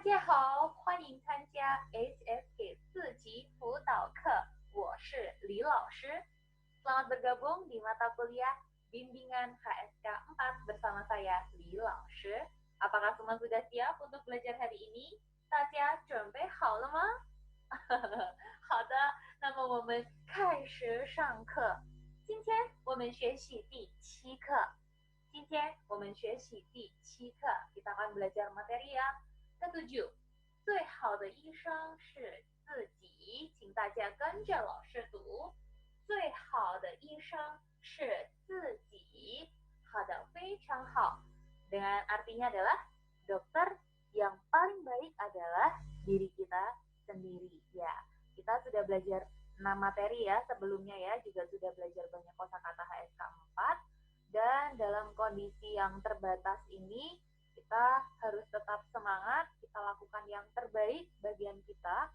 家好，欢迎参加 HSK 4级辅导课，我是李老师。Selamat bergabung di mata kuliah Bimbingan HSK 4 bersama saya, Li 老师。Apakah semua sudah siap untuk belajar hari ini? 大家准备好了吗？好的，那么我们开始上课。今天我们学习第7课。今天我们学习第7课 kita akan belajar materi yang ke-7。最好的医生是自己，请大家跟着老师读。最好的医生是自己。好的，非常好。Dengan artinya adalah dokter yang paling baik adalah diri kita sendiri. Ya, kita sudah belajar 6 materi ya sebelumnya ya, juga sudah belajar banyak kosakata HSK 4. Dan dalam kondisi yang terbatas ini, kita harus tetap semangat, kita lakukan yang terbaik bagian kita.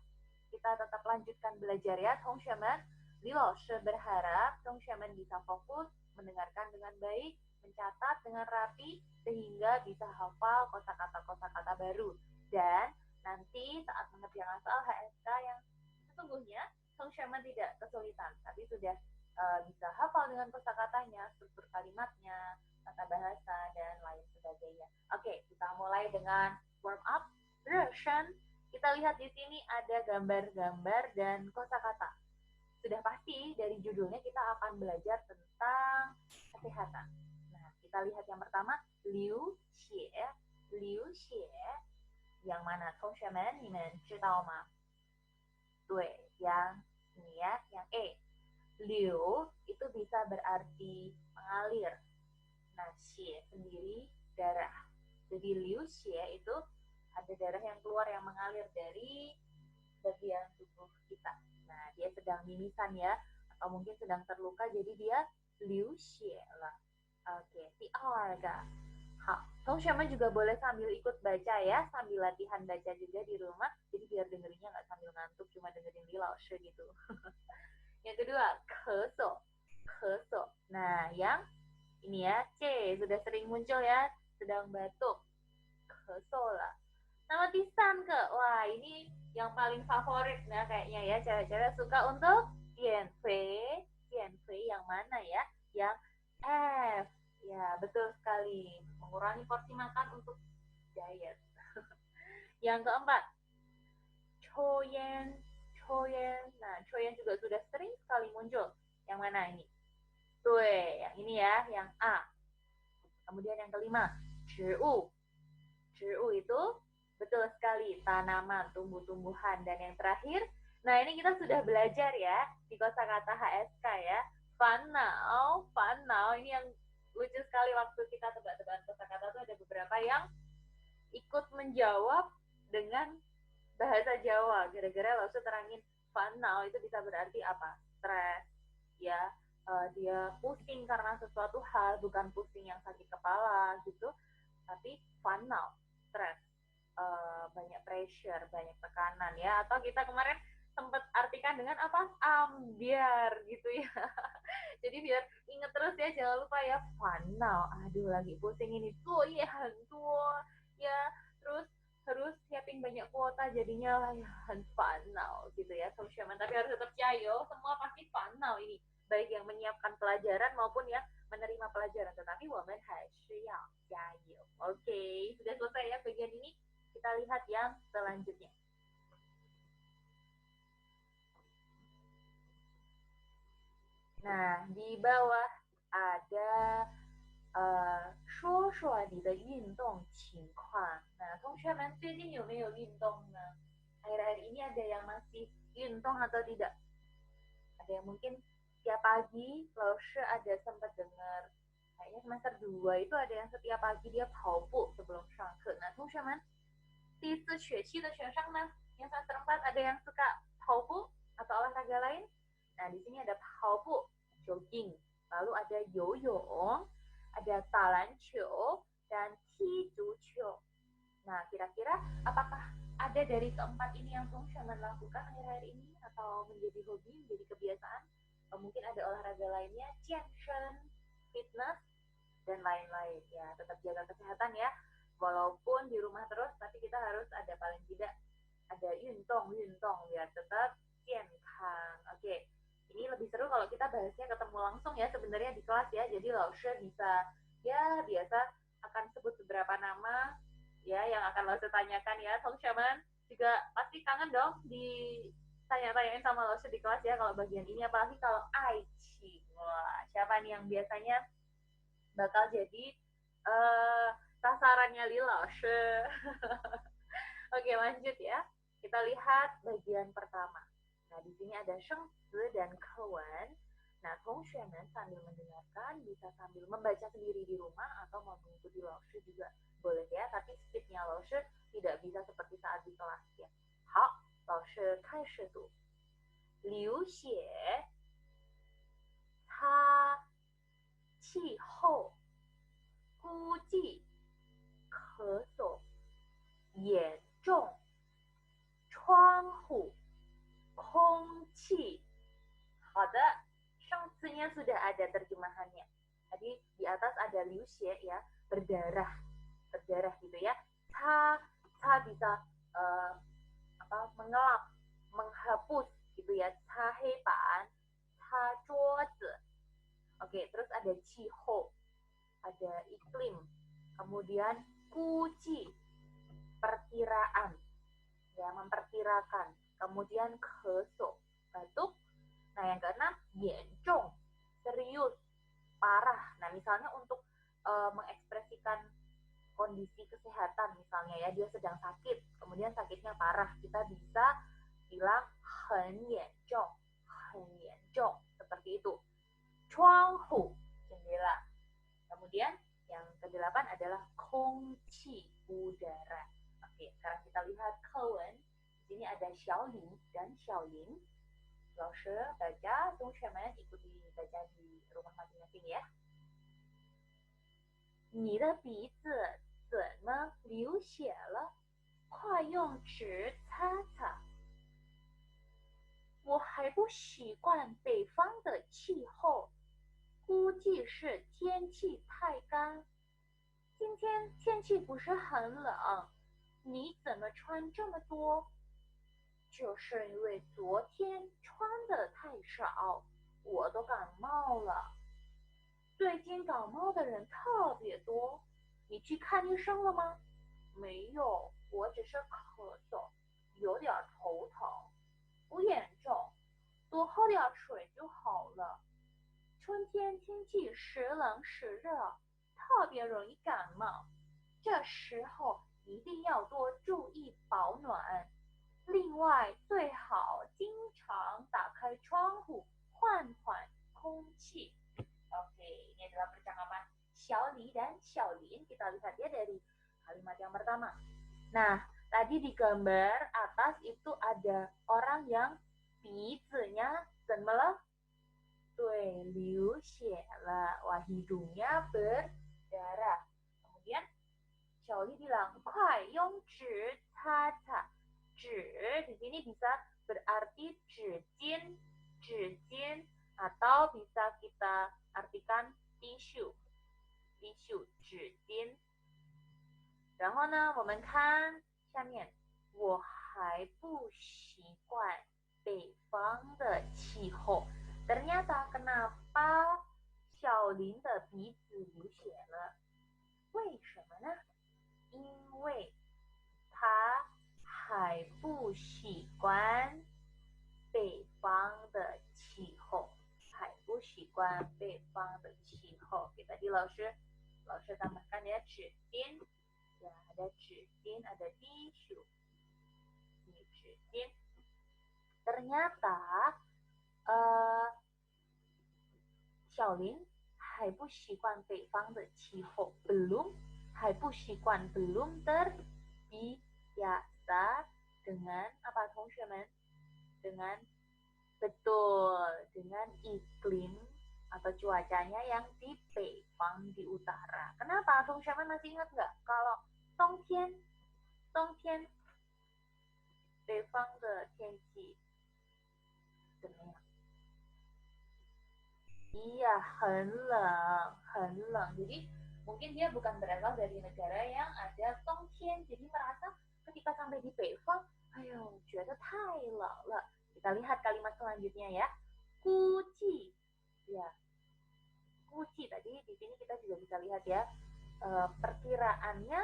Kita tetap lanjutkan belajar ya, Tongshaman. Li Laoshi berharap Tongshaman bisa fokus, mendengarkan dengan baik, mencatat dengan rapi, sehingga bisa hafal kosakata-kosakata baru. Dan nanti saat mengerjakan soal HSK yang sesungguhnya, Tongshaman tidak kesulitan, tapi sudah bisa hafal dengan kosakatanya, struktur kalimatnya, tata bahasa, dan lain sebagainya. Oke, kita mulai dengan warm up, reshen. Kita lihat di sini ada gambar-gambar dan kosakata. Sudah pasti dari judulnya kita akan belajar tentang kesehatan. Nah, kita lihat yang pertama, Liu Xie. Liu Xie. Yang mana? Tongshaman, ni men知道吗？对，yang ini ya, yang E. Liu itu bisa berarti mengalir. Nah, xie sendiri darah. Jadi liu xie itu ada darah yang keluar yang mengalir dari bagian tubuh kita. Nah, dia sedang mimisan ya, atau mungkin sedang terluka, jadi dia liu xie lah. Oke, diarga. Tongshaman juga boleh sambil ikut baca ya, sambil latihan baca juga di rumah. Jadi biar dengerinnya nggak sambil ngantuk, cuma dengerin Li Laoshi gitu. Yang kedua, keso. Keso. Nah, yang ini ya, C. Sudah sering muncul ya, sedang batuk. Keso lah. Nama Tisan ke. Wah, ini yang paling favorit nah kayaknya ya. Cewek-cewek suka untuk Jianfei. Jianfei yang mana ya? Yang F. Ya, betul sekali. Mengurangi porsi makan untuk diet. Yang keempat, Choyen. Choyen. Nah, Choyen juga sudah sering sekali muncul. Yang mana ini? Tuh, yang ini ya, yang A. Kemudian yang kelima, Zhiwu. Zhiwu itu betul sekali tanaman, tumbuh-tumbuhan. Dan yang terakhir, nah ini kita sudah belajar ya di kosakata HSK ya. Fanao, fanao. Ini yang lucu sekali waktu kita tebak-tebakan kosakata tuh ada beberapa yang ikut menjawab dengan bahasa Jawa, gara-gara langsung terangin fanau itu bisa berarti apa? Stres, ya, dia pusing karena sesuatu hal, bukan pusing yang sakit kepala gitu, tapi fanau, stres, banyak pressure, banyak tekanan ya. Atau kita kemarin sempat artikan dengan apa? Ambiar gitu ya. Jadi biar inget terus ya, jangan lupa ya, fanau. Aduh, lagi pusing ini tuh ya, terus harus siapin banyak kuota jadinya ya fanau gitu ya Tongshaman. Tapi harus tetap cayo, semua pasti fanau ini, baik yang menyiapkan pelajaran maupun yang menerima pelajaran, tetapi woman harus cayo. Oke, sudah selesai ya bagian ini. Kita lihat yang selanjutnya. Nah, di bawah ada 说说你的运动情况。Nah, 同学们最近有没有运动呢？ Akhir-akhir ini ada yang masih运动 atau tidak? Ada yang mungkin setiap pagi, Laoshi ada sempat dengar, kayaknya semester 2 itu ada yang setiap pagi dia 跑步 sebelum 上课。Nah, 同学们第一次学期的学生呢， yang semester 4 ada yang suka 跑步 atau olahraga lain? Nah, di sini ada 跑步 jogging, lalu ada 游泳, ada talancio, dan tijucio. Nah, kira-kira apakah ada dari keempat ini yang Tongshaman lakukan akhir-akhir ini atau menjadi hobi, menjadi kebiasaan? Atau mungkin ada olahraga lainnya, jianshen, fitness, dan lain-lain. Ya, tetap jaga kesehatan ya. Walaupun di rumah terus, tapi kita harus ada paling tidak ada yuntung biar tetap健康. Oke, ini lebih seru kalau kita bahasnya ketemu langsung ya sebenarnya di kelas ya. Jadi Laushe bisa ya biasa akan sebut beberapa nama ya yang akan Laushe tanyakan ya. Teman-teman juga pasti kangen dong ditanya-tanyain sama Laushe di kelas ya kalau bagian ini, apalagi kalau Aichi. Wah, siapa nih yang biasanya bakal jadi sasarannya Laushe. Oke, lanjut ya. Kita lihat bagian pertama. Nah, di sini ada Shengzi dan Kewen. Nah, Tongxuemen sambil mendengarkan, bisa sambil membaca sendiri di rumah atau mau mengikuti Laushe juga boleh ya, tapi speednya Laushe tidak bisa seperti saat di kelas ya. 好，老师开始读。流血，他气候，估计咳嗽严重。窗户，空气。好的，上次nya sudah ada terjemahannya. Tadi di atas ada liu xie ya, berdarah gitu ya. Ca bisa mengelap, menghapus gitu ya. Ca heiban, ca zhuozi. Oke, terus ada qihou, ada iklim. Kemudian guji, perkiraan. Ya, memperkirakan. Kemudian keso, batuk. Nah, yang keenam, yenjong, serius, parah. Nah, misalnya untuk mengekspresikan kondisi kesehatan, misalnya ya, dia sedang sakit, kemudian sakitnya parah, kita bisa bilang hen yenjong, seperti itu. Chuanghu, jendela. Kemudian yang kedelapan adalah kongqi, udara. Oke, sekarang kita lihat Kewen. Di sini ada Xiaolin dan Xiaolin. Laushe baca, Tongxuemen ikuti baca di rumah masing-masing ya. 你的鼻子怎么流血了？快用纸擦擦。我还不习惯北方的气候，估计是天气太干。今天天气不是很冷，你怎么穿这么多？就是因为昨天穿的太少，我都感冒了。最近感冒的人特别多，你去看医生了吗？没有，我只是咳嗽，有点头疼，不严重，多喝点水就好了。春天天气时冷时热，特别容易感冒，这时候一定要多注意保暖。另外，最好经常打开窗户，换空气。Oke, ini adalah percakapan Xiaoli dan Xiaolin. Kita lihat ya dari kalimat yang pertama. Nah, tadi di gambar atas itu ada orang yang 鼻子nya 怎么了？对，流血了. Wah, hidungnya berdarah. Kemudian Xiaoli bilang, 快用纸擦擦. 纸 di sini bisa berarti 纸巾, atau bisa kita artikan tisu, 纸巾。然后呢，我们看下面，我还不习惯北方的气候。Ternyata kenapa Xiaolin 的鼻子流血了？为什么呢？因为他还不习惯北方的气候，还不习惯北方的气候. Oke, tadi Laushe tambahkan ya, 纸巾, ya ada 纸巾, ada tisu, ini 纸巾. Ternyata Xiaolin 还不习惯北方的气候,还不习惯, belum terbiasa dengan apa, Tongxuemen? Dengan betul, dengan iklim atau cuacanya yang di Beifang, di utara. Kenapa? Tongxuemen masih ingat nggak? Kalau Tongtian, Beifang 的天气怎么样？ Iya, 很冷. Jadi mungkin dia bukan berasal dari negara yang ada Tongtian. Jadi merasa ketika kita sampai di Beifang, ayo, 觉得太冷了. Kita lihat kalimat selanjutnya ya. Kuci. Ya. Kuci tadi di sini kita juga bisa lihat ya. Perkiraannya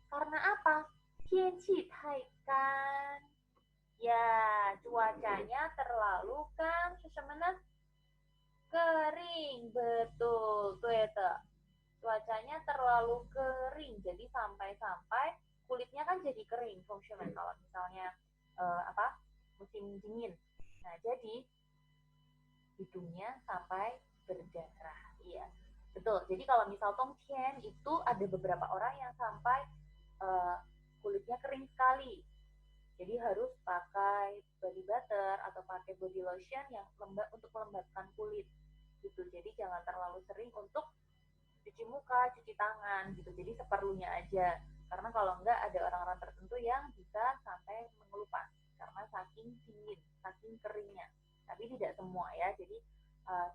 karena apa? Tianqi taikan. Ya, cuacanya terlalu kan sesemana kering. Betul, tuh ya, cuacanya terlalu kering, jadi sampai-sampai kulitnya kan jadi kering, fungsional kalau misalnya musim dingin. Nah, jadi hidungnya sampai berdarah. Iya, betul. Jadi kalau misal Tongtian itu ada beberapa orang yang sampai kulitnya kering sekali. Jadi harus pakai body butter atau pakai body lotion yang lembab untuk melembabkan kulit gitu. Jadi jangan terlalu sering untuk cuci muka, cuci tangan gitu. Jadi seperlunya aja. Karena kalau enggak ada orang-orang tertentu yang bisa sampai mengelupas karena saking dingin, saking keringnya. Tapi tidak semua ya. Jadi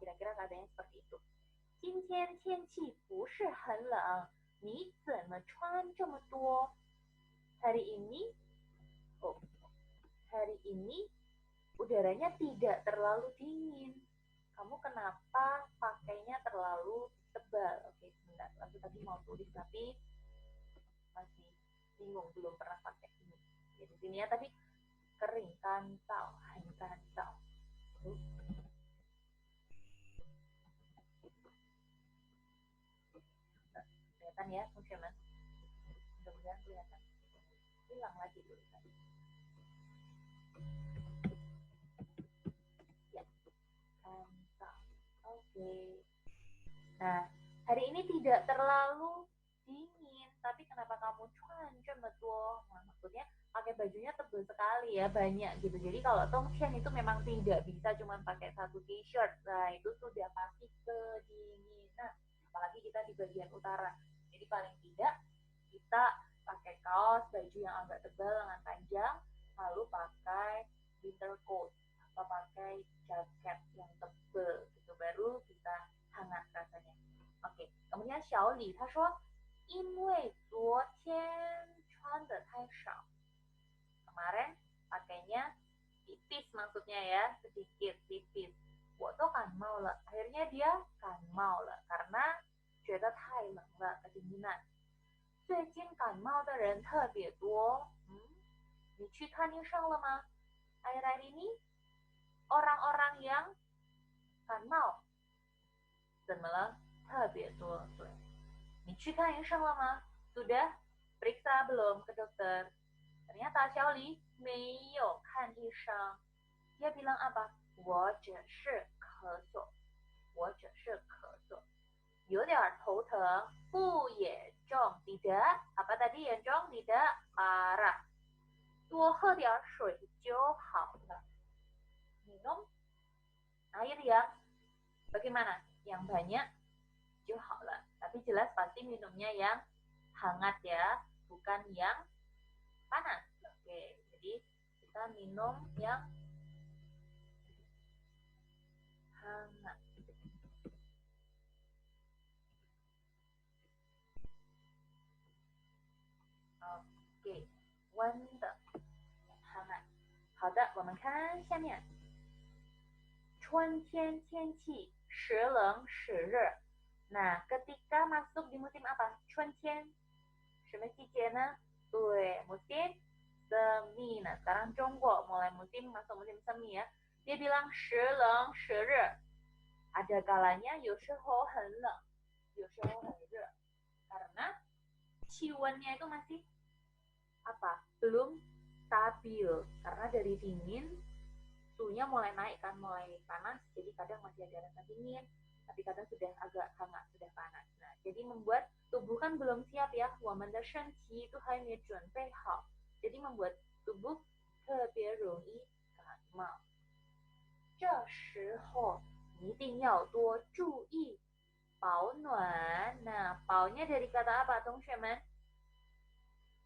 kira-kira keadaannya seperti itu. 今天天气不是很冷，你怎么穿这么多？ Hari ini udaranya tidak terlalu dingin. Kamu kenapa pakainya terlalu tebal? Oke, sebentar. Aku tadi mau tulis tapi masih bingung, belum pernah pakai ini. Ya, di sini ya, tapi kering kantau, hanya kantau. Kelihatan ya, fungsional. Mudah-mudahan kelihatan. Hilang lagi tulisan. Ya, kantau. Oke. Nah, hari ini tidak terlalu dingin, tapi kenapa kamu cuan cemetuo? Nah, maksudnya pakai bajunya tebal sekali ya, banyak gitu. Jadi kalau Tongxian itu memang tidak bisa cuma pakai satu t-shirt. Nah, itu sudah pasti kedinginan. Apalagi kita di bagian utara. Jadi paling tidak kita pakai kaos, baju yang agak tebal, lengan panjang, lalu pakai winter coat atau pakai jaket yang tebal gitu, baru kita hangat rasanya. Oke, kemudian Xiaoli 他说因为昨天穿的太少. Kemarin pakainya tipis maksudnya ya, sedikit tipis. 我都感冒了. Akhirnya dia 感冒了 karena 觉得太冷了 kedinginan. 最近感冒的人特别多. 你去看医生了吗? Akhir-akhir ini orang-orang yang 感冒 怎么了？特别多，对。你去看医生了吗？ Sudah periksa belum ke dokter? Ternyata Xiaoli 没有看医生. Dia bilang apa? 我只是咳嗽，我只是咳嗽，有点头疼，不严重，tidak. Apa tadi 严重？tidak parah. 多喝点水就好了. Minum air yang bagaimana? Yang banyak就好了. Tapi jelas pasti minumnya yang hangat ya, bukan yang panas. Oke, jadi kita minum yang hangat. Oke, 温的hangat. 好的，我们看下面。春天天气时冷时热. Nah, ketika masuk di musim apa? 春天. 什么季节呢? 对, musim semi. Nah, sekarang Zhongguo mulai masuk musim semi ya. Dia bilang 时冷时热. Ada kalanya 有时候很冷，有时候很热. Karena ciwannya itu masih apa? Belum stabil. Karena dari dingin suhunya mulai naik kan, mulai panas, jadi kadang masih ada rasa dingin, tapi kadang sudah agak hangat, sudah panas. Nah, jadi membuat tubuh kan belum siap ya, 我们的身体都还没准备好, jadi membuat tubuh 特别容易感冒. 这时候一定要多注意保暖. Nah, 保nya dari kata apa, teman-teman?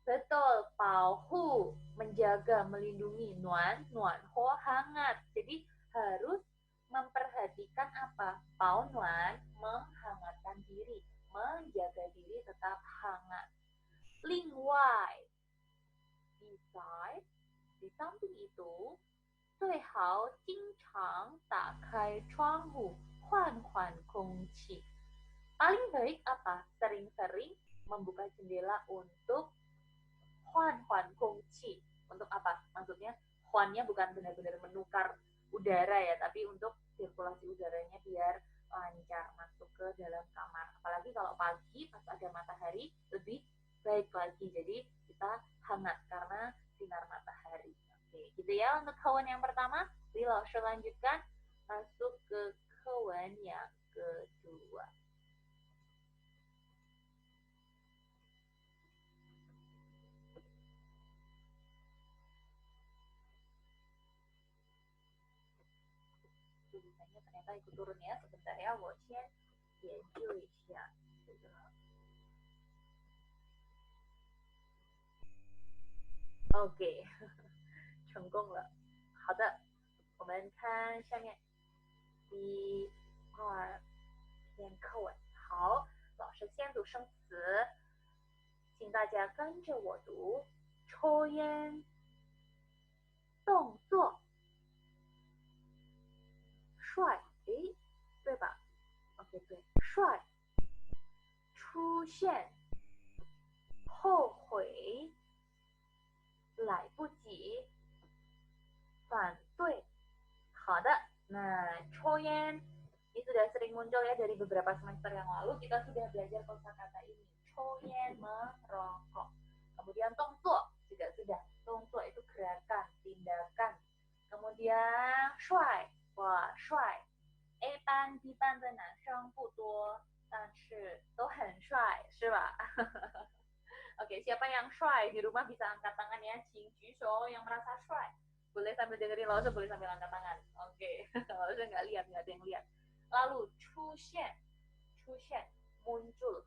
Betul, 保护, menjaga, melindungi, nuan ho, hangat. Jadi harus memperhatikan apa? 保暖, menghangatkan diri, menjaga diri tetap hangat. 另外, side, di samping itu, 最好经常打开窗户换换空气. Paling baik apa? Sering-sering membuka jendela untuk huan kongqi. Untuk apa? Maksudnya huannya bukan benar-benar menukar udara ya, tapi untuk sirkulasi udaranya biar lancar masuk ke dalam kamar. Apalagi kalau pagi pas ada matahari lebih baik lagi. Jadi kita hangat karena sinar matahari. Oke, gitu ya untuk kawan yang pertama. Li Laoshi lanjutkan masuk ke kawan yang kedua. Tulisannya ternyata ikut turun ya. Sebentar ya, 我先研究一下这个。OK， 成功了。好的，我们看下面第二篇课文。好，老师先读生词，请大家跟着我读。抽烟，动作，帅，诶，对吧 ？OK， 对，帅，出现，后悔，来不及，反对。好的，nah choyen ini sudah sering muncul ya dari beberapa semester yang lalu. Kita sudah belajar kosakata ini. Choyen merokok. Kemudian tongzuo juga sudah. Tongzuo itu gerakan, tindakan. Kemudian shuai, wah shuai. A 班 B 班的男生不多，但是都很帅，是吧？Oke, siapa yang shuai di rumah bisa angkat tangan ya,请举手yang merasa shuai. Boleh sambil dengerin Laoshi, boleh sambil angkat tangan. Oke, Laoshi nggak lihat, nggak ada yang lihat. Lalu, Chushen, muncul.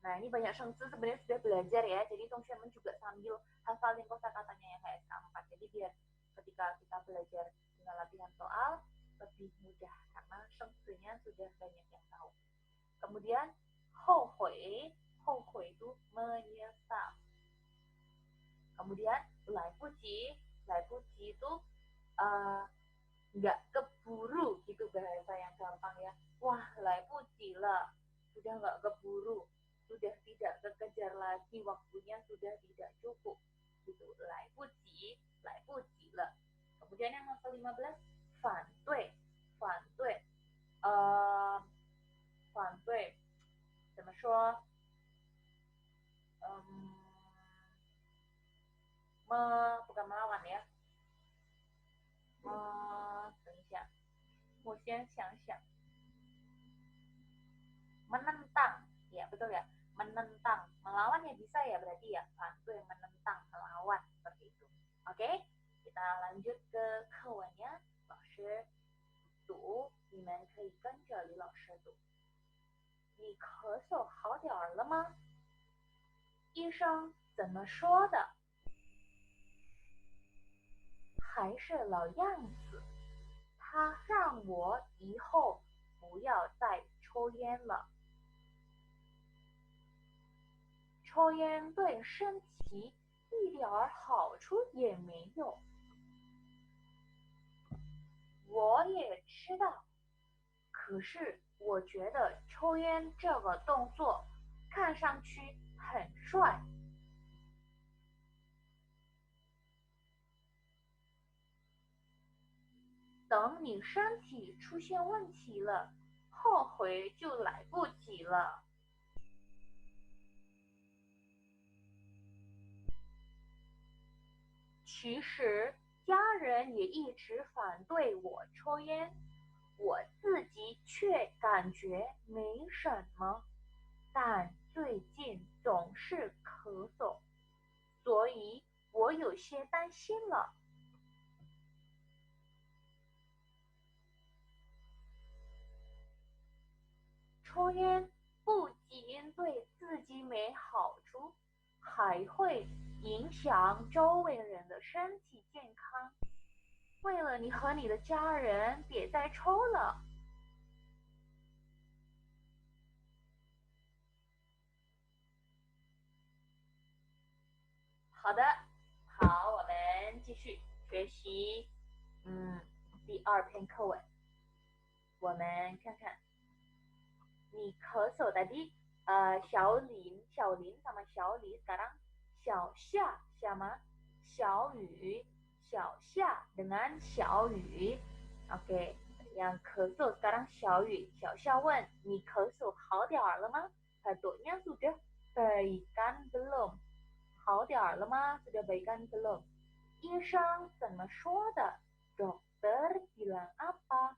Nah, ini banyak shengzi sebenarnya sudah belajar ya, jadi Tongxuemen juga sambil hafalin kosakatanya yang HSK 4. Jadi biar ketika kita belajar dengan latihan soal, lebih mudah, karena shengzinya sudah banyak yang tahu. Kemudian, hohui itu menyesal. Kemudian, lai puji itu nggak keburu gitu, bahasa yang gampang ya. Wah, lai puji lah, sudah nggak keburu, sudah tidak kekejar lagi, waktunya sudah tidak cukup gitu. Lai puji lah. Kemudian yang ke-15,反对怎么说bukan melawan ya,等一下，我先想想。Menentang, ya betul ya, menentang, melawan ya bisa ya berarti ya, bantu yang menentang, melawan seperti itu. Oke, kita lanjut ke kawannya. 老师读，你们可以跟着李老师读。你咳嗽好点了吗？医生怎么说的？还是老样子，他让我以后不要再抽烟了。抽烟对身体一点好处也没有。我也知道，可是我觉得抽烟这个动作看上去很帅。等你身体出现问题了，后悔就来不及了。其实家人也一直反对我抽烟，我自己却感觉没什么，但最近总是咳嗽，所以我有些担心了。抽烟不仅对自己没好处，还会影响周围人的身体健康。为了你和你的家人，别再抽了。好的，好，学习第2篇课文。我们看看，你咳嗽tadi小林sama 小李 sekarang 小夏 sama 小雨，小夏 dengan 小雨。OK， yang 咳嗽 sekarang 小雨。小夏问你咳嗽好点了吗？ Patutnya sudah baikan belum？ 好点了吗？ Sudah baikan belum？ 医生怎么说的？ Dokter bilang apa？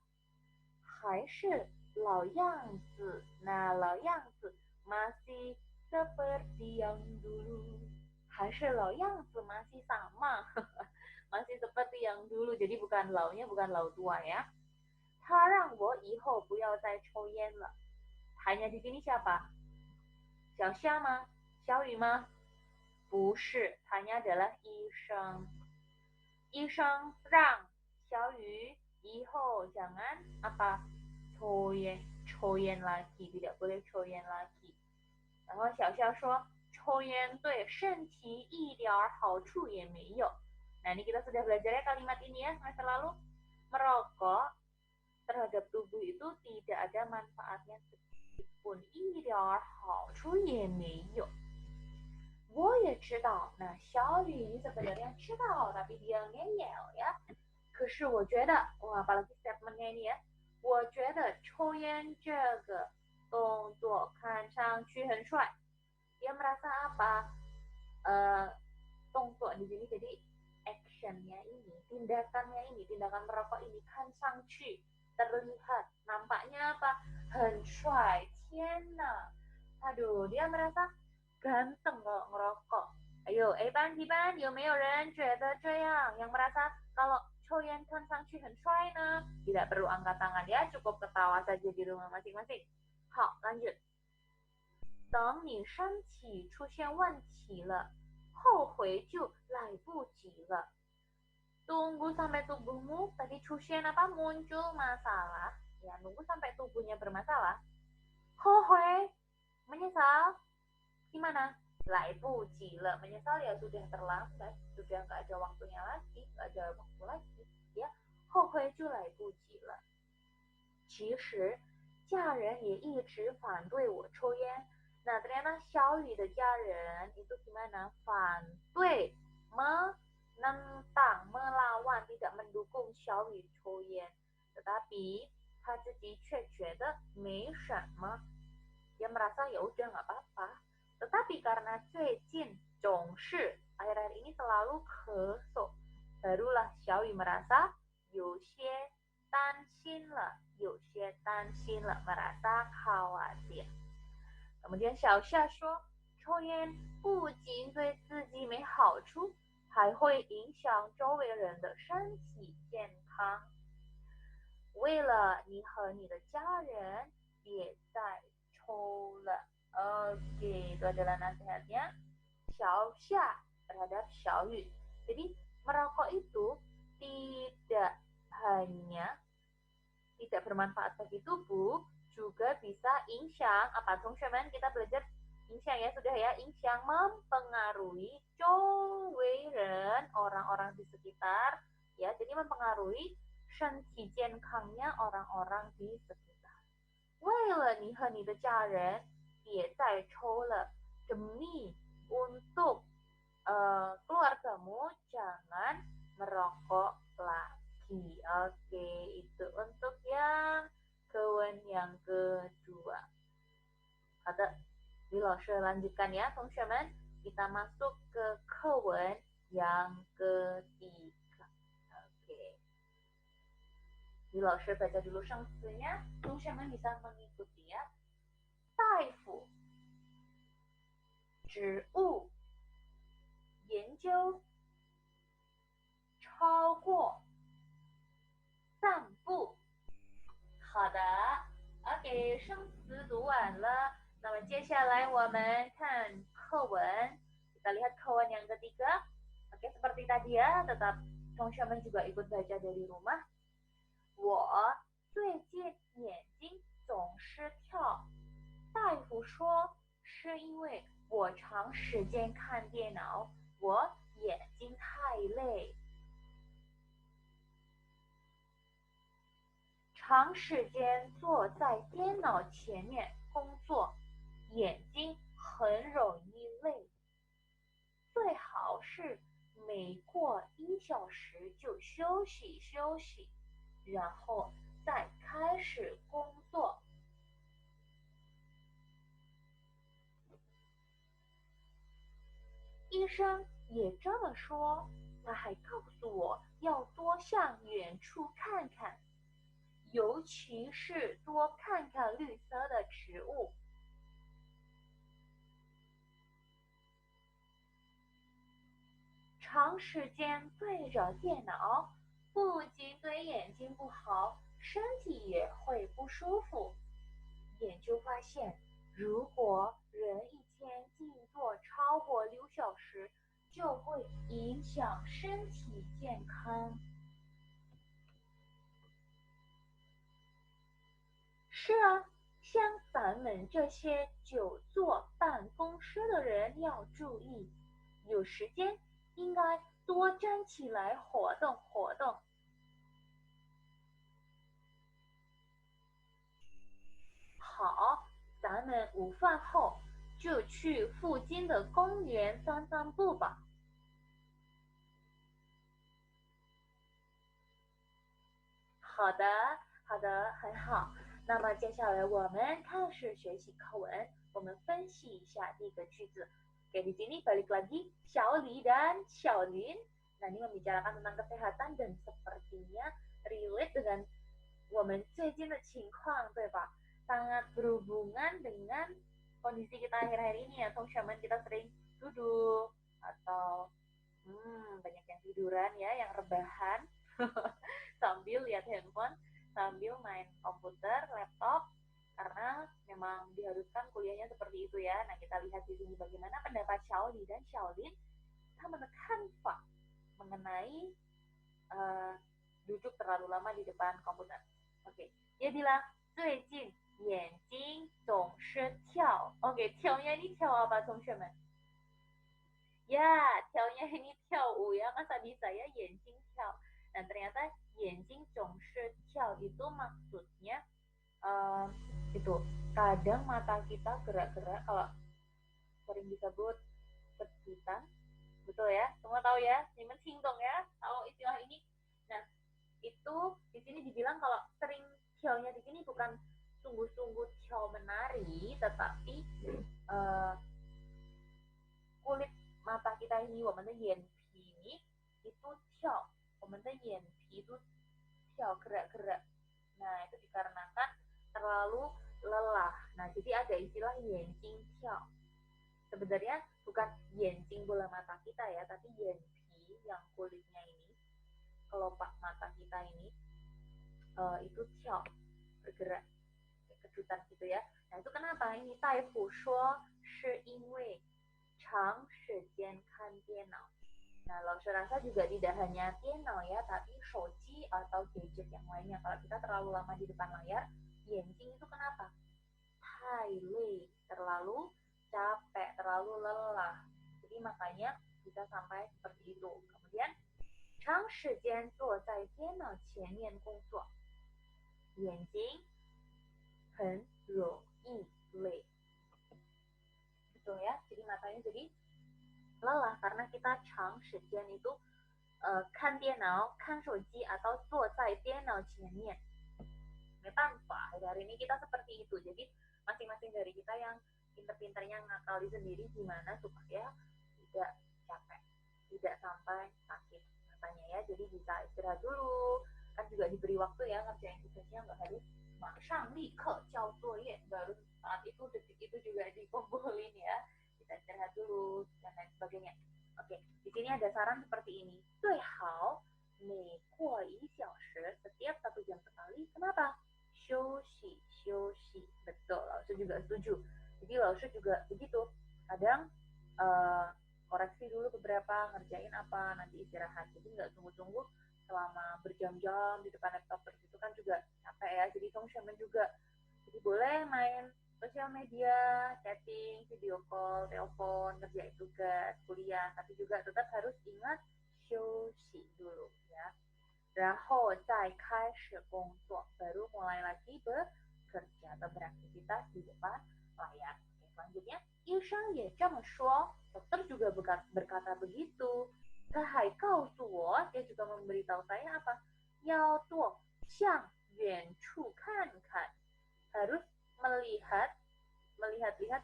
还是老样子？ Nah， 老样子 masih seperti yang dulu。 还是老样子 masih sama masih seperti yang dulu. Jadi bukan launya bukan lau tua ya. 他让我以后不要再抽烟了。 Hanya di sini siapa？ 小夏吗？小雨吗？不是，hanya adalah 医生。医生让小雨以后 jangan apa 抽烟 lagi， tidak boleh 抽烟 lagi。 然后小夏说抽烟对身体一点好处也没有。 Nah ini kita sudah belajar ya kalimat ini ya semester lalu. Merokok terhadap tubuh itu tidak ada manfaatnya sedikitpun. 一点好处也没有。 我也知道，那小雨 sebenarnya 知道 tapi dia ngeyel ya。 可是我觉得，哇 apalagi statementnya ini ya， 我觉得抽烟这个动作看上去很帅。 Dia merasa apa？ 动作di sini jadi actionnya ini, tindakannya ini, tindakan merokok ini 看上去 terlihat, nampaknya apa? 很帅，天哪！ Aduh, dia merasa ganteng kalau ngerokok. Ayo, ban, Diban, 有没有人觉得这样 yang merasa kalau 抽烟看上去很帅呢？ Tidak perlu angkat tangan ya, cukup ketawa saja di rumah masing-masing. 好，lanjut。 等你身体出现问题了，后悔就来不及了。 Tunggu sampai tubuhmu tadi 出现apa? Muncul masalah. Ya, nunggu sampai tubuhnya bermasalah. 后悔 menyesal. Gimana? 来不及了. Menyesal ya sudah terlambat, sudah nggak ada waktunya lagi, nggak ada waktu lagi. Ya, 后悔就来不及了。 其实家人也一直反对我抽烟。 Nah, ternyata 小雨的家人 itu gimana? 反对 menentang, melawan, tidak mendukung 小雨抽烟。 Tetapi 他自己却觉得没什么。 Dia merasa ya udah nggak apa-apa. Tetapi karena 最近总是 akhir-akhir ini selalu 咳嗽， barulah 小雨 merasa 有些担心了， 有些担心了， merasa khawatir。 Kemudian 小夏说， 抽烟不仅对自己没好处， 还会影响周围人的身体健康。 为了你和你的家人， 别再抽了。 Oke, itu adalah nasihatnya 小夏 terhadap 小雨。 Jadi merokok itu tidak hanya tidak bermanfaat bagi tubuh, juga bisa 影响 apa? Teman-teman, kita belajar 影响 ya, sudah ya, 影响 mempengaruhi 周围人 orang-orang di sekitar ya, jadi mempengaruhi 身体健康nya orang-orang di sekitar. 为了你和你的家人， 别再抽了， demi untuk keluargamu jangan merokok lagi. Oke, itu untuk yang kewen yang kedua. 好的，李老师 lanjutkan ya, 同学们 kita masuk ke 课文 yang ketiga. Oke. 李老师 baca dulu 生词nya, 同学们 bisa mengikuti ya. 大夫，植物，研究，超过，散步。好的 ，OK， 生词读完了，那么接下来我们看课文。Kita lihat 课文 yang ketiga. Oke, seperti tadi ya, tetap 同学们 juga ikut baca dari rumah. 我最近眼睛总是跳。 大夫说是因为我长时间看电脑，我眼睛太累。长时间坐在电脑前面工作，眼睛很容易累。最好是每过1小时就休息休息，然后再开始工作。医生也这么说，他还告诉我要多向远处看看，尤其是多看看绿色的植物。长时间对着电脑，不仅对眼睛不好，身体也会不舒服。研究发现，如果人一天静坐超过6小时，就会影响身体健康。是啊，像咱们这些久坐办公室的人要注意，有时间应该多站起来活动活动。好，咱们午饭后就去附近的公园散散步吧。好的，好的，很好。那么接下来我们开始学习课文，我们分析一下第一个句子。Oke, di sini balik lagi Xiaoli dan Xiaolin. Nah, ini membicarakan tentang kesehatan dan sepertinya relate dengan 我们最近的情况，对吧？Sangat berhubungan dengan kondisi kita akhir-akhir ini ya, teman-teman. Kita sering duduk atau banyak yang tiduran ya, yang rebahan sambil lihat handphone, sambil main komputer, laptop, karena memang diharuskan kuliahnya seperti itu ya. Nah, kita lihat di sini bagaimana pendapat Xiaoli dan Xiaolin. Kita menekan Pak mengenai duduk terlalu lama di depan komputer. Oke, dia bilang 最近眼睛总是跳。Oke, 跳nya ini 跳apa, 同学们？Ya, 跳nya ini 跳舞ya, masa bisa ya 眼睛跳。Nah, ternyata 眼睛总是跳 itu maksudnya itu kadang mata kita gerak-gerak, kalau sering disebut kedutan, betul ya? Semua tahu ya? Ini dong ya, tahu istilah ini? Nah, itu di sini dibilang kalau sering跳nya di sini bukan sungguh-sungguh 跳 menari, tetapi kulit mata kita ini, 我们的眼皮 itu 跳，我们的眼皮 itu 跳 gerak-gerak. Nah, itu dikarenakan terlalu lelah. Nah, jadi ada istilah 眼睛跳. Sebenarnya bukan 眼睛 bola mata kita ya, tapi 眼皮 yang kulitnya ini, kelopak mata kita ini itu 跳 bergerak, kejutan gitu ya. Nah, itu kenapa? Ini Taifu 说是因为长时间看电脑. Nah, Lausha rasa juga tidak hanya 电脑 ya, tapi shoji atau gadget yang lainnya. Kalau kita terlalu lama di depan layar, yenjing itu kenapa? Tailei, terlalu capek, terlalu lelah. Jadi makanya bisa sampai seperti itu. Kemudian, 长时间坐在电脑前面工作，眼睛很容易累。Betul ya, jadi matanya jadi lelah karena kita 长时间 itu kan 电脑, kan shoji atau 坐在电脑前面. Tanpa hari ini kita seperti itu. Jadi masing-masing dari kita yang pinter-pinternya ngakali sendiri gimana supaya tidak capek, tidak sampai sakit matanya ya. Jadi bisa istirahat dulu. Kan juga diberi waktu ya ngerjain tugasnya, nggak harus maksang liker jauh作业 baru saat itu detik itu juga dikumpulin ya. Kita istirahat dulu dan lain sebagainya. Oke, di sini ada saran seperti ini. 最好每过1小时, setiap 1 jam sekali. Kenapa? 休息休息. Betul, Lausha juga setuju. Jadi Lausha juga begitu. Kadang koreksi dulu beberapa, ngerjain apa, nanti istirahat. Jadi nggak tunggu-tunggu selama berjam-jam di depan laptop itu kan juga capek ya. Jadi teman-teman juga. Jadi boleh main sosial media, chatting, video call, telepon, ngerjain tugas, kuliah, tapi juga tetap harus ingat shoshi dulu ya. 然后再开始工作 baru mulai lagi bekerja atau beraktivitas di depan layar. Oke, selanjutnya, 医生也这么说, dokter juga berkata begitu. 他还告诉我, dia juga memberitahu saya apa? 要多向远处看看, harus melihat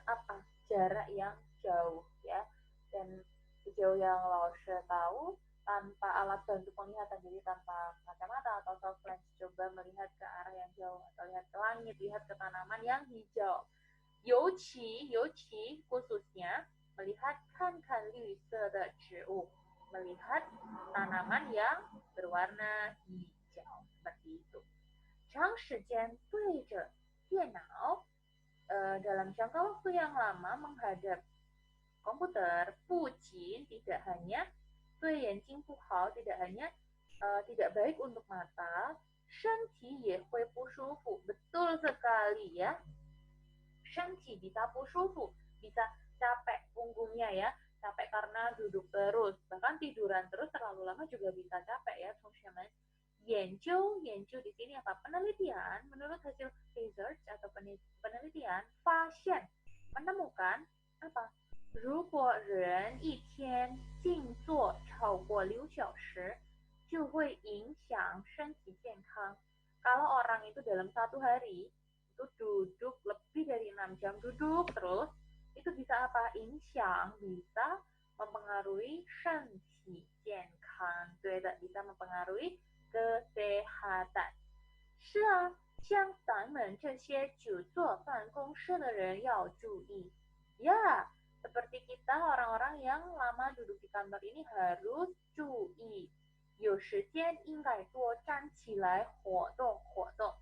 apa? Jarak yang jauh ya. Dan sejauh yang Laushe tahu, tanpa alat bantu penglihatan, jadi tanpa kacamata atau soft lens, coba melihat ke arah yang jauh atau lihat ke langit, lihat ke tanaman yang hijau. 尤其 khususnya melihat 看看绿色的植物, melihat tanaman yang berwarna hijau seperti itu. 长时间对着电脑, dalam jangka waktu yang lama menghadap komputer, 不仅 tidak hanya 对眼睛不好, tidak hanya tidak baik untuk mata, 身体也会不舒服. Betul sekali ya. 身体 bisa 不舒服, bisa capek punggungnya ya, capek karena duduk terus, bahkan tiduran terus terlalu lama juga bisa capek ya, teman-teman. 研究 di sini apa? Penelitian, menurut hasil research atau penelitian, 发现 menemukan apa? 如果人一天静坐超过6小时, 就会影响身体健康. Kalau orang itu dalam satu hari itu duduk lebih dari 6 jam duduk terus, itu bisa apa? 影响, bisa mempengaruhi 身体健康. 对的, bisa mempengaruhi kesehatan. 是啊, 像咱们这些久坐办公室的人要注意. Ya, seperti kita orang-orang yang lama duduk di kantor ini harus 注意. 有时间应该多站起来活动活动.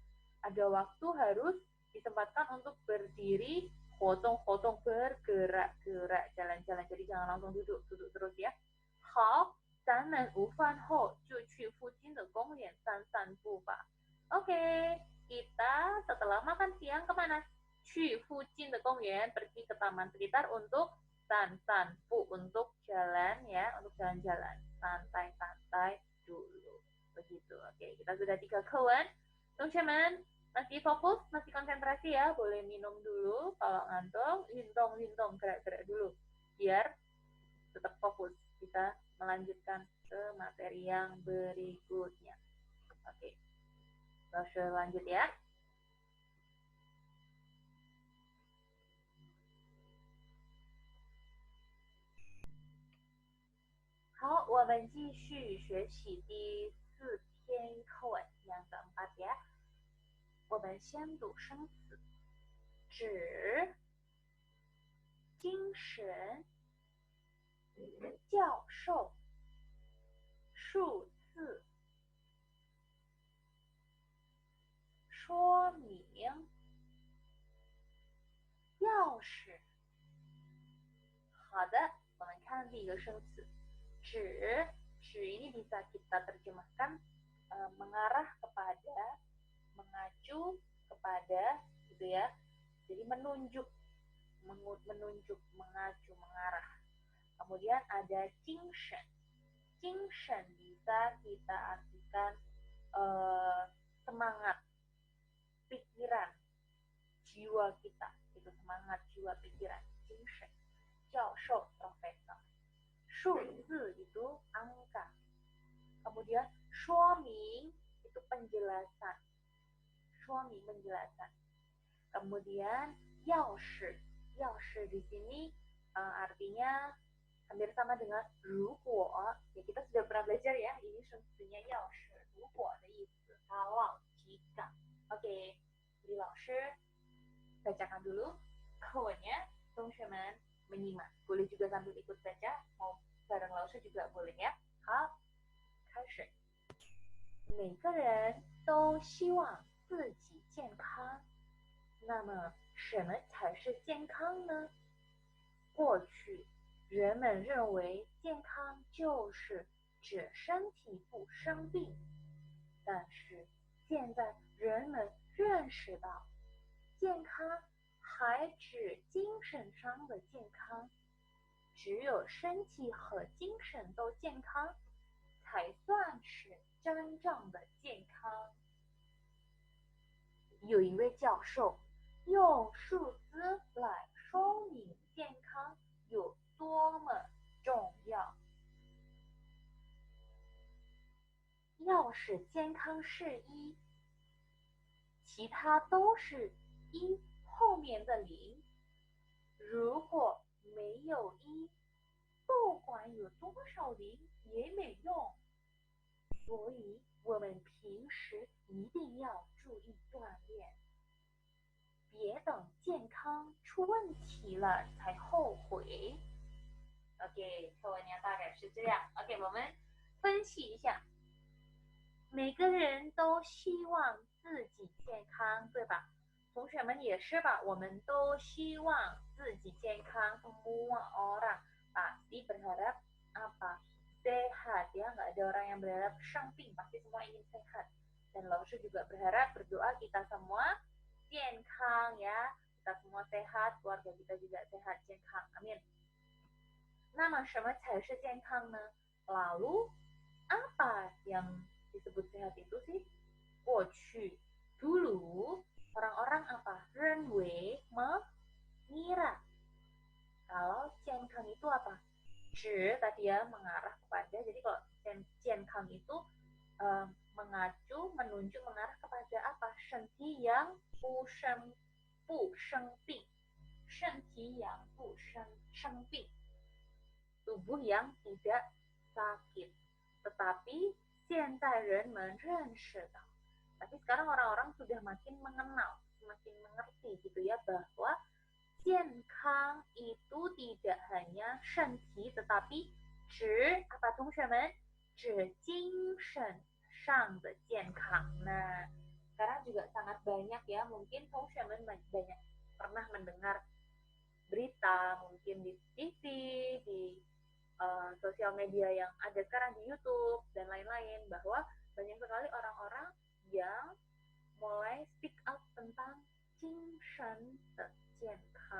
Ada waktu harus ditempatkan untuk berdiri, 活动 bergerak-gerak, jalan-jalan. Jadi jangan langsung duduk terus ya. 好, 咱们午饭后就去附近的公园散散步吧. Oke, kita setelah makan siang kemana? 去附近的公园, pergi ke taman sekitar untuk 散散步, untuk jalan ya, untuk jalan-jalan, santai-santai dulu. Begitu. Oke, kita sudah 3 课文. Teman-teman, masih fokus, masih konsentrasi ya, boleh minum dulu, kalau ngantuk, hintong, gerak-gerak dulu, biar tetap fokus, kita melanjutkan ke materi yang berikutnya. Oke, langsung lanjut ya. 好，我们继续学习第4篇课文yang keempat ya. 我们先读生词，指精神教授数字说明钥匙。好的，我们看第一个生词，指 ini bisa kita terjemahkan mengarah kepada, mengacu kepada gitu ya. Jadi menunjuk, mengacu, mengarah. Kemudian ada 精神. 精神 bisa kita artikan semangat, pikiran, jiwa kita. Itu semangat, jiwa, pikiran. 精神. 教授, profesor. 数字 itu angka. Kemudian 说明 itu penjelasan. 说明 penjelasan. Kemudian 钥匙. 钥匙 di sini artinya hampir sama dengan 如果. Ya kita sudah pernah belajar ya, ini sungguhnya 钥匙. 如果的意思, kalau, jika. Oke, jadi 老师 bacakan dulu课文nya, teman-teman menyimak. Boleh juga sambil ikut baca, mau bareng 老师 juga boleh ya. 好，开始。每个人都希望自己健康，那么什么才是健康呢？过去人们认为健康就是指身体不生病，但是现在人们认识到，健康还指精神上的健康。只有身体和精神都健康，才算是真正的健康。有一位教授用数字来说明健康有多么重要。要是健康是一，其他都是一后面的零。如果没有一，不管有多少零也没用。所以我们平时一定要注意锻炼，别等健康出问题了才后悔。OK， 课文大概是这样。OK， 我们分析一下。每个人都希望自己健康，对吧？同学们也是吧？我们都希望自己健康。Semua orang pasti berharap apa? Sehat ya, nggak ada orang yang berharap samping, pasti semua ingin sehat. Dan Laosu juga berharap berdoa kita semua 健康 ya, kita semua sehat, keluarga kita juga sehat, 健康 amin. 那么什么才是健康呢？ Lalu apa yang disebut sehat itu sih? 过去 dulu orang-orang apa? Renwei mengira kalau 健康 itu apa? 指 tadi ya mengarah kepada, jadi kalau 健康 itu mengacu, menunjuk, mengarah kepada apa? 身体yang 不生病，身体yang 不生病， tubuh yang tidak sakit. Tetapi 现代人们认识到, tapi sekarang orang-orang sudah makin mengenal, semakin mengerti gitu ya, bahwa 健康 itu tidak hanya 身体 tetapi 指 apa 同学们？指精神上的健康。 Nah, sekarang juga sangat banyak ya, mungkin 同学们 banyak pernah mendengar berita, mungkin di TV, di sosial media yang ada sekarang di YouTube dan lain-lain, bahwa banyak sekali orang-orang yang mulai speak up tentang 精神的健康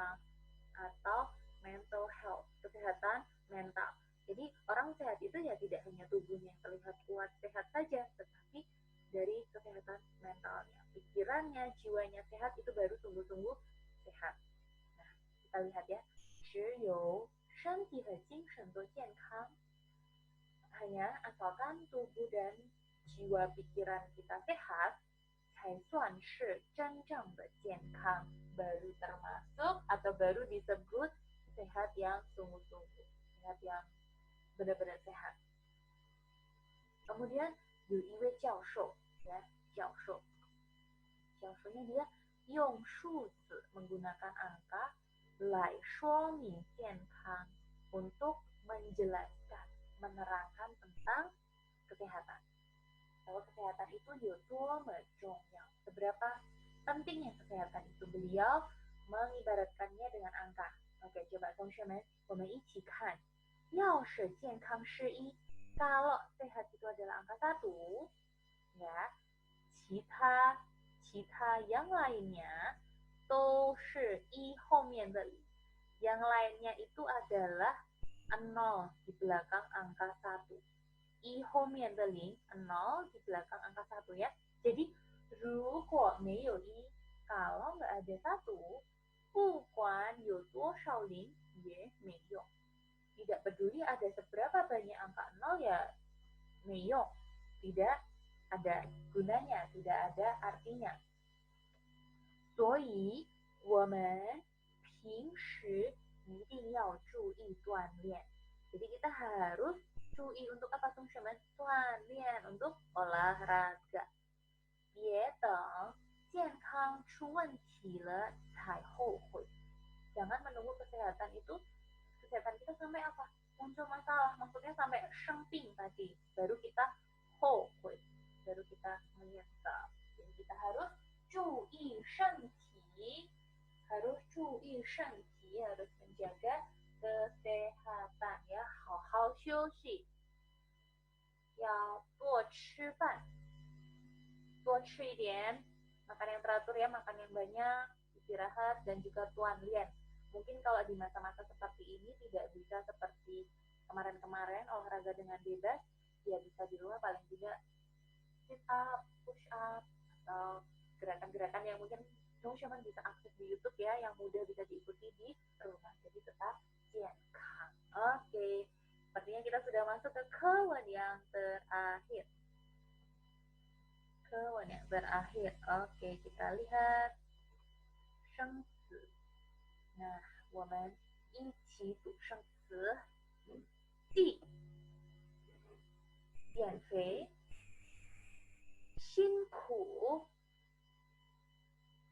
atau mental health, kesehatan mental. Jadi orang sehat itu ya tidak hanya tubuhnya yang terlihat kuat sehat saja, tetapi dari kesehatan mentalnya, pikirannya, jiwanya sehat, itu baru sungguh-sungguh sehat. Nah, kita lihat ya, 只有身体和精神都健康, hanya asalkan tubuh dan jiwa pikiran kita sehat, 才算是真正的健康, baru termasuk atau baru disebut sehat yang sungguh-sungguh, sehat yang benar-benar sehat. Kemudian 有一位教授, ya, 教授nya dia 用数字 menggunakan angka 来说明健康 untuk menjelaskan, menerangkan tentang kesehatan. Bahwa kesehatan itu 有多么重要, seberapa pentingnya kesehatan itu. Beliau mengibaratkannya dengan angka. Oke, coba 同学们, 我们一起看. 要是健康是一, kalau sehat itu adalah angka 1, ya, 其他 yang lainnya 都是一后面的 yang lainnya itu adalah 0 di belakang angka 1. 一后面的0 0 di belakang angka 1 ya. Jadi 如果没有一, kalau nggak ada 1, 不管有多少0也没用. Tidak peduli ada seberapa banyak angka 0 ya 没用, tidak ada gunanya, tidak ada artinya. 所以我们平时一定要注意锻炼. Jadi kita harus 注意 untuk apa 同学们? 锻炼 untuk olahraga. 别等健康出问题了才后悔. Jangan menunggu kesehatan kita sampai apa? Muncul masalah, maksudnya sampai 生病 tadi, baru kita 后悔, baru kita menyesal. Jadi kita harus 注意身体, harus 注意身体, harus menjaga kesehatan ya, 好好休息, 要多吃饭, 多吃一点, makan yang teratur ya, makan yang banyak, istirahat dan juga tuanlian. Mungkin kalau di masa-masa seperti ini tidak bisa seperti kemarin-kemarin olahraga dengan bebas, ya bisa di rumah paling tidak sit up, push up, atau gerakan-gerakan yang mungkin teman-teman bisa akses di YouTube ya, yang mudah bisa diikuti di rumah. Jadi tetap健康. Oke, sepertinya kita sudah masuk ke kewen yang terakhir. Kewen yang terakhir. Oke, kita lihat 生词。那我们一起读生词。忌，减肥，辛苦，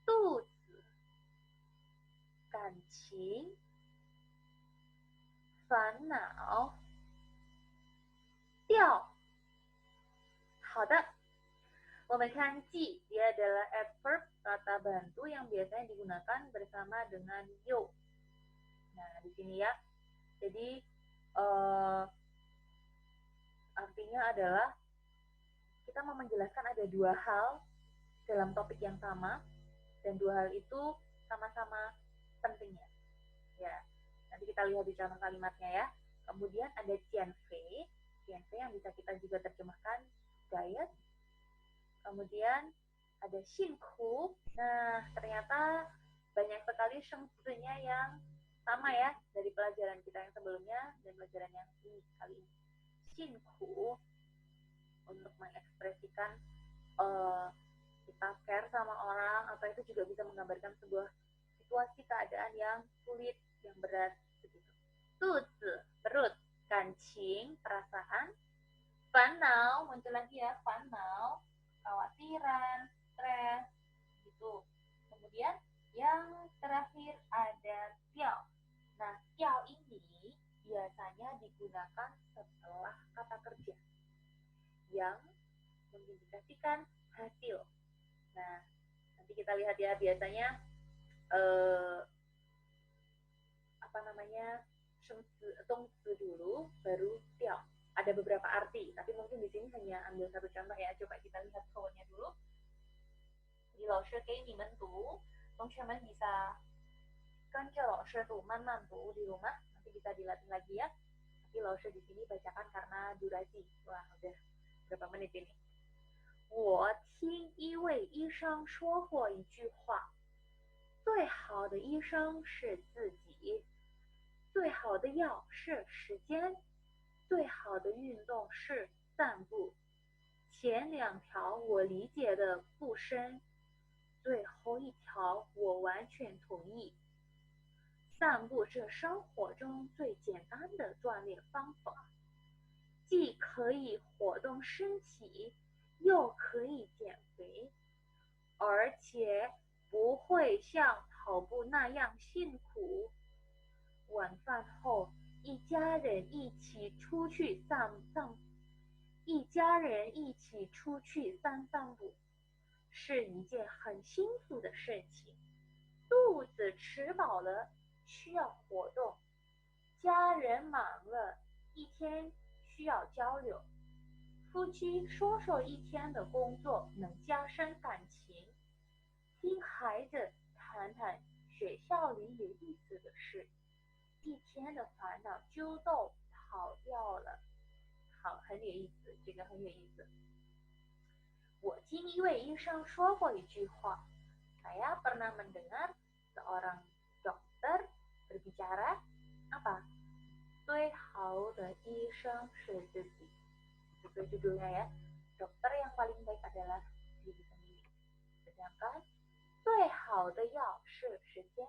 肚子，感情，烦恼，掉。好的，我们看记 dia adalah adverb kata bantu yang biasanya digunakan bersama dengan yo. Nah, di sini ya. Jadi artinya adalah kita mau menjelaskan ada dua hal dalam topik yang sama, dan dua hal itu sama-sama pentingnya. Ya, nanti kita lihat di contoh kalimatnya ya. Kemudian ada jianfei yang bisa kita juga terjemahkan diet. Kemudian ada xinku. Nah, ternyata banyak sekali shengzi-nya yang sama ya dari pelajaran kita yang sebelumnya dan pelajaran yang ini kali ini. Xinku untuk mengekspresikan kita care sama orang, atau itu juga bisa menggambarkan sebuah situasi keadaan yang sulit, yang berat begitu. Tuzi, perut, kancing, perasaan, fanau, muncul lagi ya, fanau, khawatiran, stres, gitu. Kemudian yang terakhir ada tiao. Nah, tiao ini biasanya digunakan setelah kata kerja yang mengindikasikan hasil. Nah, nanti kita lihat ya, biasanya tongzi dulu, baru tiao. Ada beberapa arti, tapi mungkin di sini hanya ambil satu contoh ya. Coba kita lihat kewennya dulu. Jadi 老师给你们读，同学们 bisa 跟着老师读，慢慢读 di rumah. Nanti bisa dilatih lagi ya. Tapi 老师 di sini bacakan karena durasi. Wah, udah berapa menit ini? 我听一位医生说过一句话，最好的医生是自己，最好的药是时间，最好的运动是散步。前两条我理解的不深，最后一条我完全同意。散步是生活中最简单的锻炼方法，既可以活动身体，又可以减肥，而且不会像跑步那样辛苦。晚饭后，一家人一起出去散步，是一件很幸福的事情。肚子吃饱了，需要活动；家人忙了，一天需要交流。夫妻说说一天的工作，能加深感情；听孩子谈谈学校里有意思的事，一天的烦恼就都跑掉了。好，很有意思，这个很有意思。我听一位医生说过一句话， saya pernah mendengar seorang dokter berbicara apa? 最好的医生是自己。Itu judulnya ya. Dokter yang paling baik adalah diri sendiri. Sedangkan 最好的药是时间.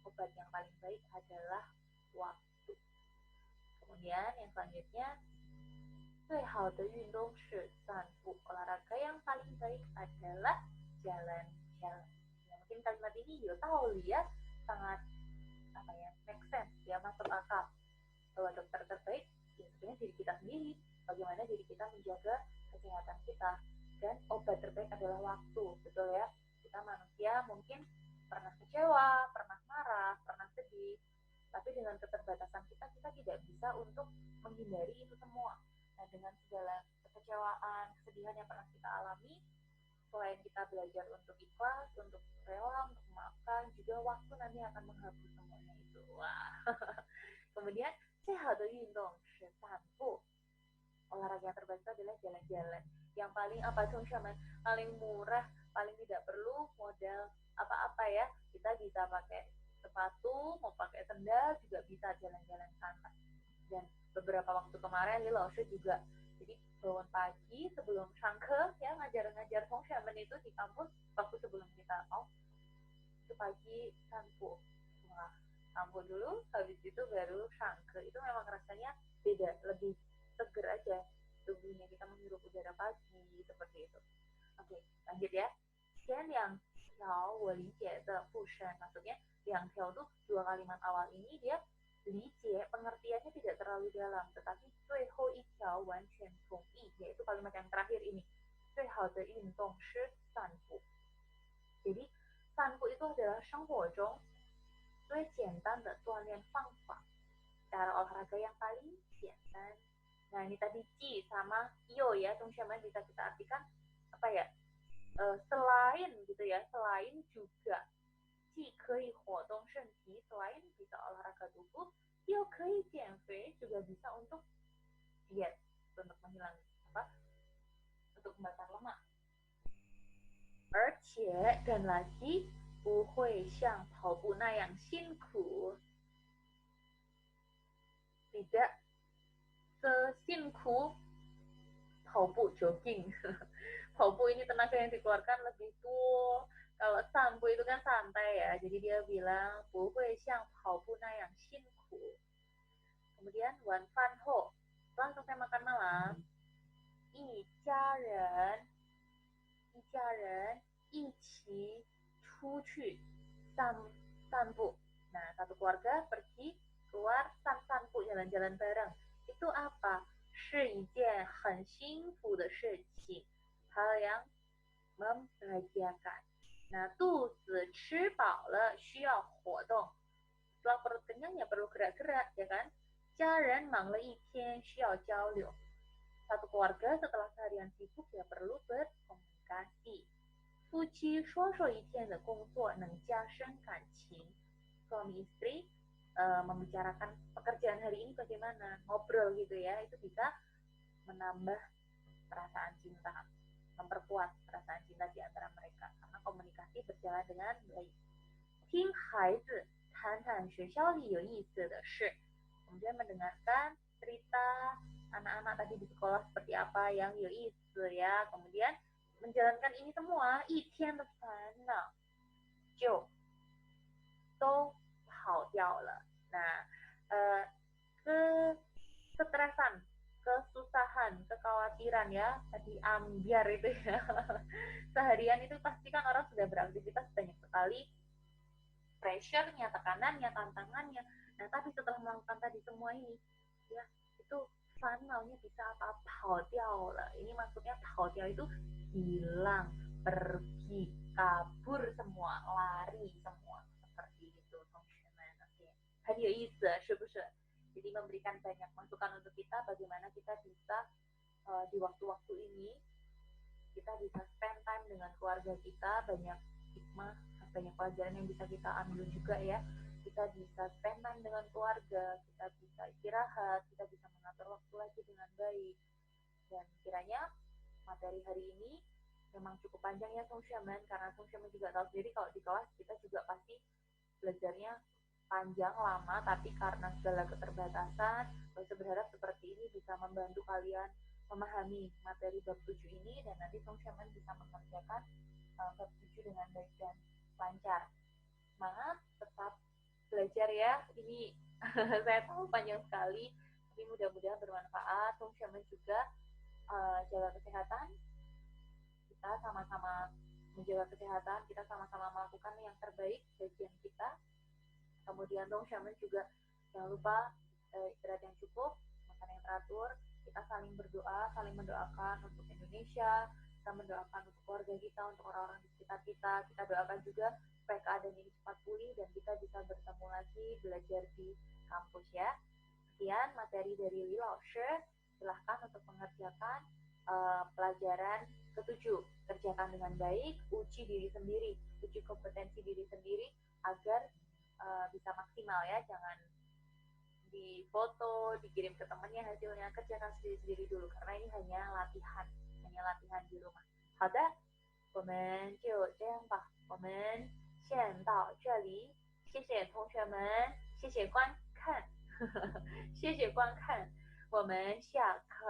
Obat yang paling baik adalah waktu. Kemudian yang selanjutnya, 最好的运动是散步. Olahraga yang paling baik adalah jalan-jalan. Ya, mungkin kalimat ini tahu ya, sangat make sense ya, masuk akal. Bahwa dokter terbaik ya sebenarnya diri kita sendiri. Bagaimana diri kita menjaga kesehatan kita, dan obat terbaik adalah waktu, betul ya. Kita manusia mungkin pernah kecewa, pernah marah, pernah sedih, tapi dengan keterbatasan kita tidak bisa untuk menghindari itu semua. Nah, dengan segala kekecewaan, kesedihan yang pernah kita alami, selain kita belajar untuk ikhlas, untuk rela, untuk memaafkan, juga waktu nanti akan menghapus semuanya itu. Wah. Kemudian, 最好的运动是散步. olahraga yang terbaik itu adalah jalan-jalan. Yang paling apa teman-teman? Paling murah, paling tidak perlu modal apa-apa ya. Kita bisa pakai sepatu, mau pakai sendal juga bisa jalan-jalan santai. Dan beberapa waktu kemarin Lila juga jadi bangun pagi sebelum sangke ya ngajar-ngajar teman itu di kampus waktu sebelum kita off itu pagi sampo. Wah, sampo dulu, habis itu baru sangke. Itu memang rasanya beda, lebih seger aja tubuhnya, kita menghirup udara pagi seperti itu. Oke, lanjut ya. 前两条我理解的复身 maksudnya 两条 tuh dua kalimat awal ini dia理解 pengertiannya tidak terlalu dalam, tetapi 最后一条完全同意 yaitu kalimat yang terakhir ini 最好的运动是散步 jadi 散步 itu adalah 生活中最简单的锻炼方法 cara olahraga yang paling 简单 nah ini tadi Ji sama Yo ya teman-teman bisa kita artikan apa ya selain gitu ya selain juga 既可以活动身体 selain bisa olahraga tubuh 又可以减肥 juga bisa untuk diet untuk menghilangkan apa untuk membakar lemak 而且 dan lagi 不会像跑步那样辛苦 tidak sesinku 跑步 jogging 跑步 ini tenaga yang dikeluarkan lebih tua kalau sampo itu kan santai ya jadi dia bilang 不会像跑步那样辛苦 kemudian 晚饭后 setelah selesai makan malam 一家人一起出去散步 nah satu keluarga pergi keluar散步 jalan-jalan bareng itu apa 是一件很幸福的事情 hal yang membahagiakan nah 肚子吃饱了需要活动 setelah perut kenyang ya perlu gerak-gerak ya kan 家人忙了一天需要交流 satu keluarga setelah seharian sibuk ya perlu berkomunikasi 夫妻说说一天的工作能加深感情 suami istri membicarakan pekerjaan hari ini bagaimana ngobrol gitu ya itu bisa menambah perasaan cinta memperkuat perasaan cinta di antara mereka karena komunikasi berjalan dengan baik 听孩子谈谈学校里有意思的事 kemudian mendengarkan cerita anak-anak tadi di sekolah seperti apa yang 有意思 ya kemudian menjalankan ini semua 一天的烦恼就都跑掉了 nah kesetresan kesusahan kekhawatiran ya tadi ambiar itu ya seharian itu pasti kan orang sudah beraktivitas banyak sekali pressure-nya, tekanannya, tantangannya nah tapi setelah melakukan tadi semua ini ya itu fanaunya bisa apa 跑掉了 ini maksudnya 跑掉 itu hilang pergi kabur semua lari semua seperti itu teman-teman oke 很有意思是不是 jadi memberikan banyak masukan untuk kita bagaimana kita bisa di waktu-waktu ini kita bisa spend time dengan keluarga kita banyak hikmah banyak pelajaran yang bisa kita ambil juga ya kita bisa spend time dengan keluarga kita bisa istirahat kita bisa mengatur waktu lagi dengan baik dan kiranya materi hari ini memang cukup panjang ya teman-teman karena teman-teman juga tahu sendiri kalau di kelas kita juga pasti belajarnya panjang lama tapi karena segala keterbatasan saya berharap seperti ini bisa membantu kalian memahami materi bab 7 ini dan nanti teman-teman bisa mengerjakan bab 7 dengan baik dan lancar semangat tetap belajar ya ini saya tahu panjang sekali tapi mudah-mudahan bermanfaat teman-teman juga jaga kesehatan kita sama-sama menjaga kesehatan kita sama-sama melakukan yang terbaik bagian kita kemudian teman-teman juga jangan lupa istirahat yang cukup makan yang teratur kita saling berdoa saling mendoakan untuk Indonesia kita mendoakan untuk keluarga kita untuk orang-orang di sekitar kita kita doakan juga supaya keadaan ini cepat pulih dan kita bisa bertemu lagi belajar di kampus ya sekian materi dari Li Laoshi silahkan untuk mengerjakan pelajaran ketujuh kerjakan dengan baik uji diri sendiri uji kompetensi diri sendiri agar bisa maksimal ya jangan di foto, dikirim ke temannya hasilnya, kerjakan sendiri-sendiri dulu karena ini hanya latihan di rumah. 好的，我们就这样吧，我们先到这里，谢谢同学们，谢谢观看，谢谢观看，我们下课